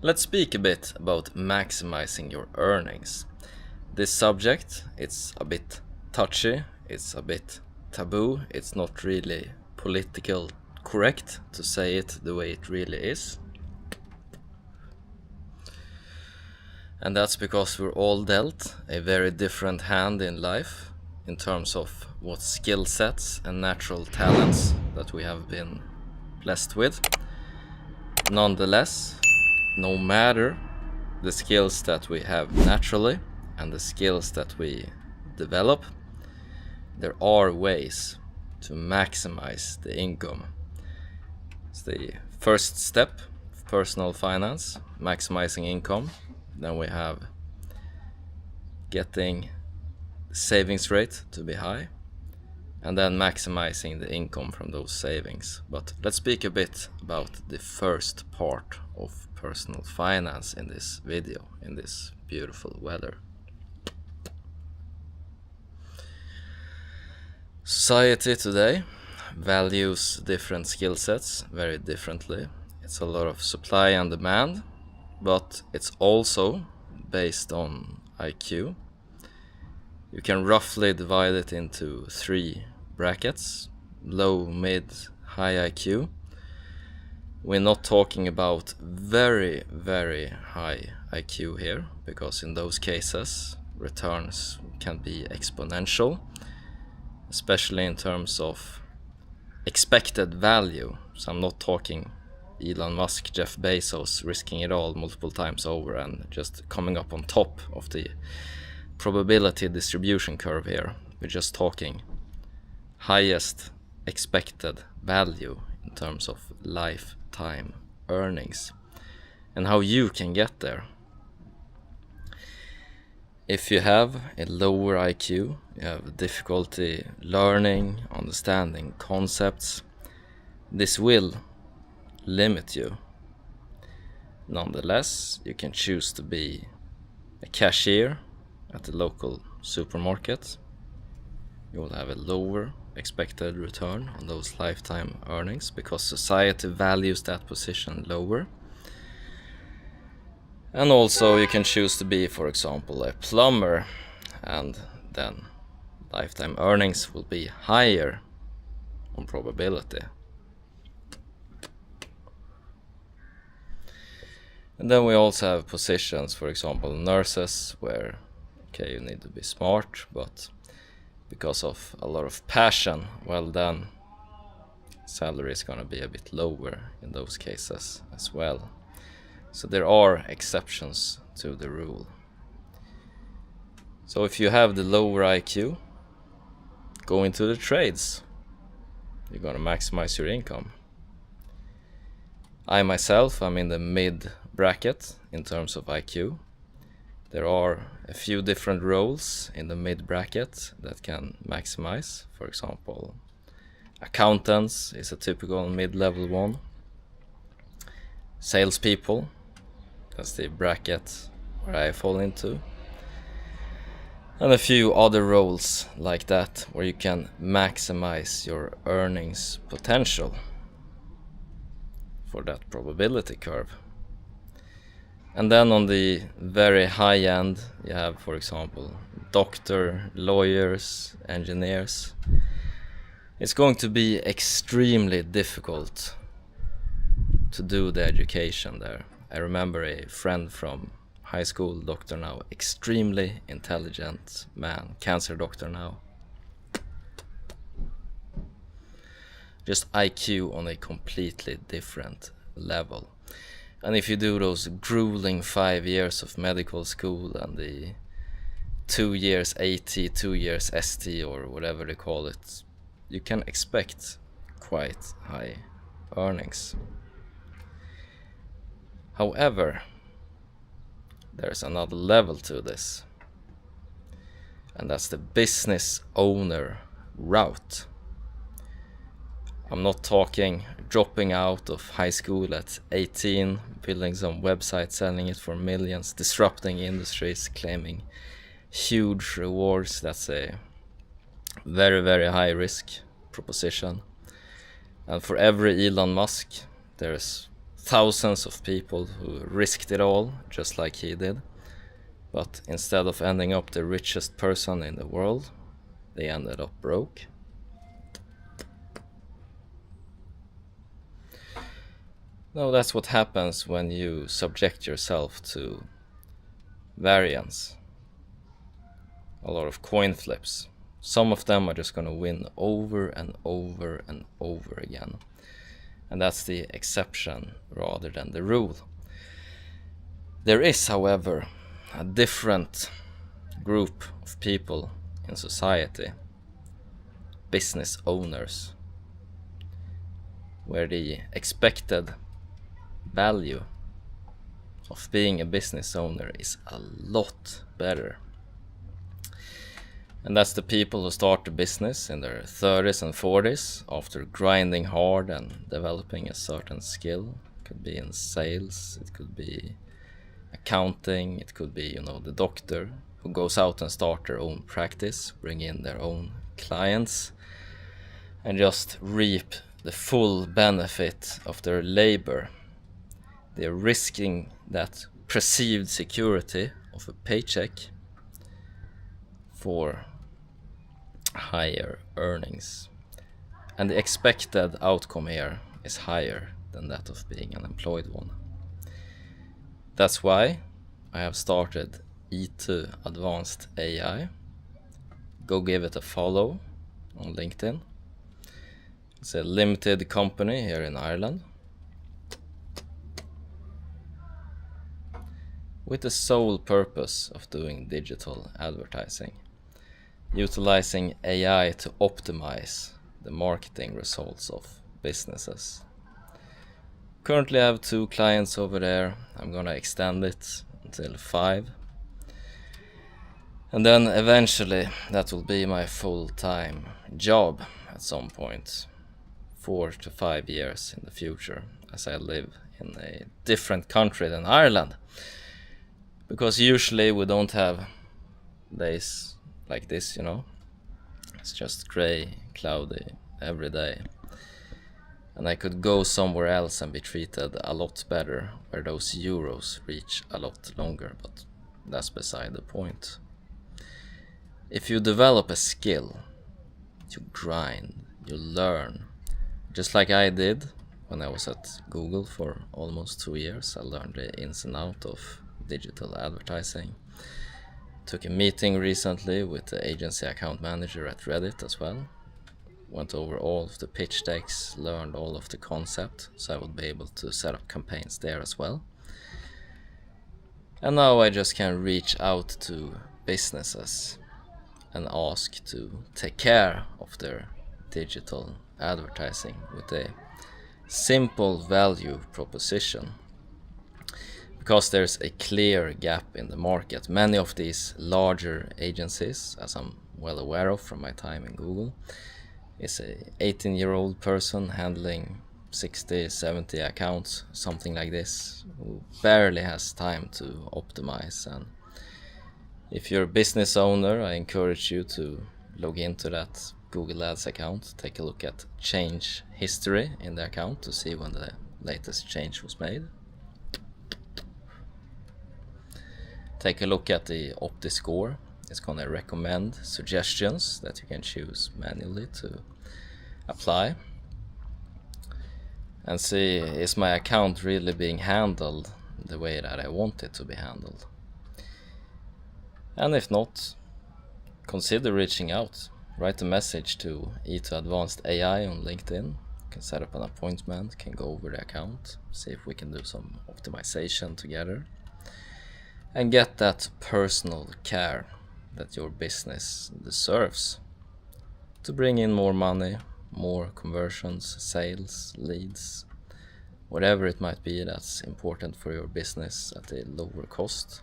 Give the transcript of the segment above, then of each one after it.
Let's speak a bit about maximizing your earnings. This subject, it's a bit touchy, it's a bit taboo, it's not really political correct to say it the way it really is. And that's because we're all dealt a very different hand in life in terms of what skill sets and natural talents that we have been blessed with. Nonetheless, no matter the skills that we have naturally and the skills that we develop, there are ways to maximize the income. It's the first step of personal finance, maximizing income. Then we have getting the savings rate to be high, and then maximizing the income from those savings. But let's speak a bit about the first part of personal finance in this video, in this beautiful weather. Society today values different skill sets very differently. It's a lot of supply and demand, but it's also based on IQ. You can roughly divide it into 3 brackets: low, mid, high IQ. We're not talking about very, very high IQ here, because in those cases returns can be exponential, especially in terms of expected value. So I'm not talking Elon Musk, Jeff Bezos risking it all multiple times over and just coming up on top of the probability distribution curve here. We're just talking highest expected value in terms of lifetime earnings and how you can get there. If you have a lower IQ, you have difficulty learning, understanding concepts, this will limit you. Nonetheless, you can choose to be a cashier at the local supermarket. You will have a lower expected return on those lifetime earnings because society values that position lower. And also you can choose to be, for example, a plumber, and then lifetime earnings will be higher on probability. And then we also have positions, for example, nurses, where you need to be smart, but because of a lot of passion, well then salary is gonna be a bit lower in those cases as well. So there are exceptions to the rule. So if you have the lower IQ, go into the trades. You're gonna maximize your income. I myself, I'm in the mid bracket in terms of IQ. There are a few different roles in the mid bracket that can maximize. For example, accountants is a typical mid-level one. Salespeople, that's the bracket where I fall into. And a few other roles like that where you can maximize your earnings potential for that probability curve. And then on the very high end, you have, for example, doctor, lawyers, engineers. It's going to be extremely difficult to do the education there. I remember a friend from high school, doctor now, extremely intelligent man, cancer doctor now. Just IQ on a completely different level. And if you do those grueling 5 years of medical school and the 2 years AT, 2 years ST or whatever they call it, you can expect quite high earnings. However, there's another level to this, and that's the business owner route. I'm not talking dropping out of high school at 18, building some website, selling it for millions, disrupting industries, claiming huge rewards. That's a very, very high risk proposition. And for every Elon Musk, there's thousands of people who risked it all, just like he did. But instead of ending up the richest person in the world, they ended up broke. No, that's what happens when you subject yourself to variance. A lot of coin flips. Some of them are just going to win over and over and over again. And that's the exception rather than the rule. There is, however, a different group of people in society, business owners, where the expected value of being a business owner is a lot better. And that's the people who start a business in their 30s and 40s after grinding hard and developing a certain skill. It could be in sales, it could be accounting, it could be, the doctor who goes out and start their own practice, bring in their own clients, and just reap the full benefit of their labor. They're risking that perceived security of a paycheck for higher earnings. And the expected outcome here is higher than that of being an employed one. That's why I have started E2 Advanced AI. Go give it a follow on LinkedIn. It's a limited company here in Ireland, with the sole purpose of doing digital advertising, utilizing AI to optimize the marketing results of businesses. Currently I have 2 clients over there. I'm gonna extend it until 5. And then eventually that will be my full-time job at some point, 4 to 5 years in the future, as I live in a different country than Ireland. Because usually we don't have days like this, It's just grey, cloudy every day. And I could go somewhere else and be treated a lot better, where those euros reach a lot longer, but that's beside the point. If you develop a skill, you grind, you learn. Just like I did when I was at Google for almost 2 years. I learned the ins and outs of digital advertising. Took a meeting recently with the agency account manager at Reddit as well. Went over all of the pitch decks, learned all of the concept, so I would be able to set up campaigns there as well. And now I just can reach out to businesses and ask to take care of their digital advertising with a simple value proposition. Because there's a clear gap in the market. Many of these larger agencies, as I'm well aware of from my time in Google, is a 18-year-old person handling 60, 70 accounts, something like this, who barely has time to optimize. And if you're a business owner, I encourage you to log into that Google Ads account, take a look at change history in the account to see when the latest change was made. Take a look at the OptiScore. It's going to recommend suggestions that you can choose manually to apply. And see, is my account really being handled the way that I want it to be handled? And if not, consider reaching out. Write a message to E2 Advanced AI on LinkedIn. You can set up an appointment, can go over the account, see if we can do some optimization together. And get that personal care that your business deserves to bring in more money, more conversions, sales, leads, whatever it might be that's important for your business at a lower cost.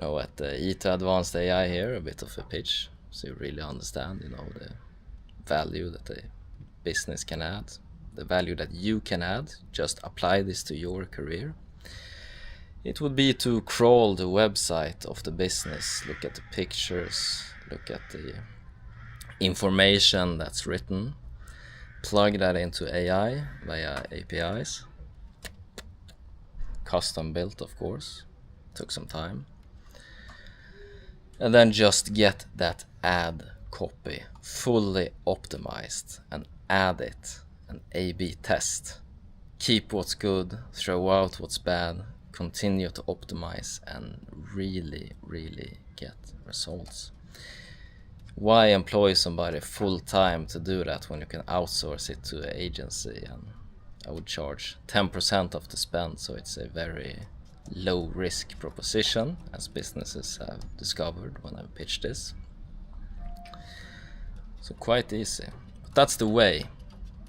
At the E2 Advanced AI here, a bit of a pitch, so you really understand, the value that a business can add, the value that you can add. Just apply this to your career. It would be to crawl the website of the business, look at the pictures, look at the information that's written, plug that into AI via APIs, custom built, of course. Took some time. And then just get that ad copy fully optimized and add it and A/B test. Keep what's good, throw out what's bad, continue to optimize and really get results. Why employ somebody full time to do that when you can outsource it to an agency? And I would charge 10% of the spend, so it's a very low risk proposition, as businesses have discovered when I've pitched this. So quite easy. But that's the way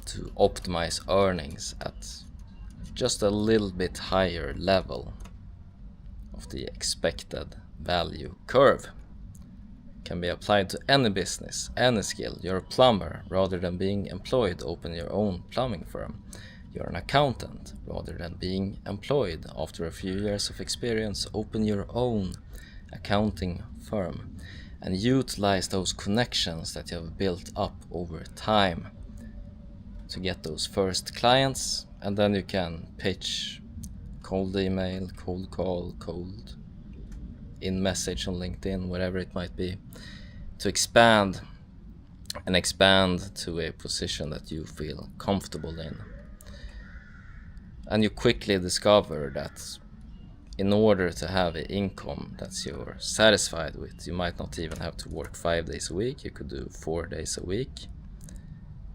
to optimize earnings at just a little bit higher level of the expected value curve. Can be applied to any business, any skill. You're a plumber, rather than being employed, open your own plumbing firm. You're an accountant, rather than being employed. After a few years of experience, open your own accounting firm and utilize those connections that you have built up over time to get those first clients, and then you can pitch cold email, cold call, cold in message on LinkedIn, whatever it might be, to expand to a position that you feel comfortable in. And you quickly discover that in order to have an income that you're satisfied with, you might not even have to work 5 days a week. You could do 4 days a week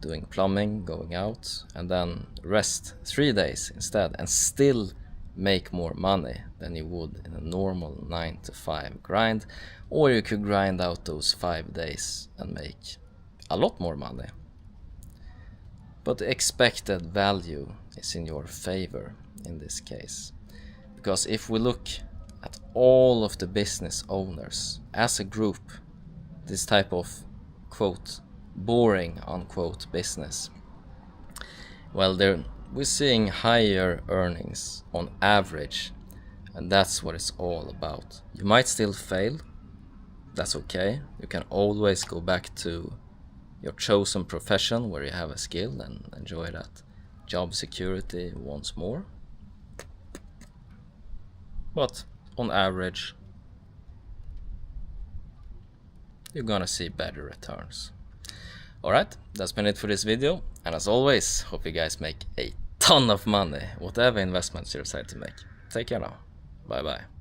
doing plumbing, going out, and then rest 3 days instead, and still make more money than you would in a normal 9 to 5 grind. Or you could grind out those 5 days and make a lot more money. But the expected value is in your favor in this case. Because if we look at all of the business owners as a group, this type of quote boring unquote business, well, we're seeing higher earnings on average, and that's what it's all about. You might still fail, that's okay. You can always go back to your chosen profession where you have a skill and enjoy that job security once more. But on average, you're gonna see better returns. Alright, that's been it for this video, and as always, hope you guys make a ton of money, whatever investments you decide to make. Take care now. Bye bye.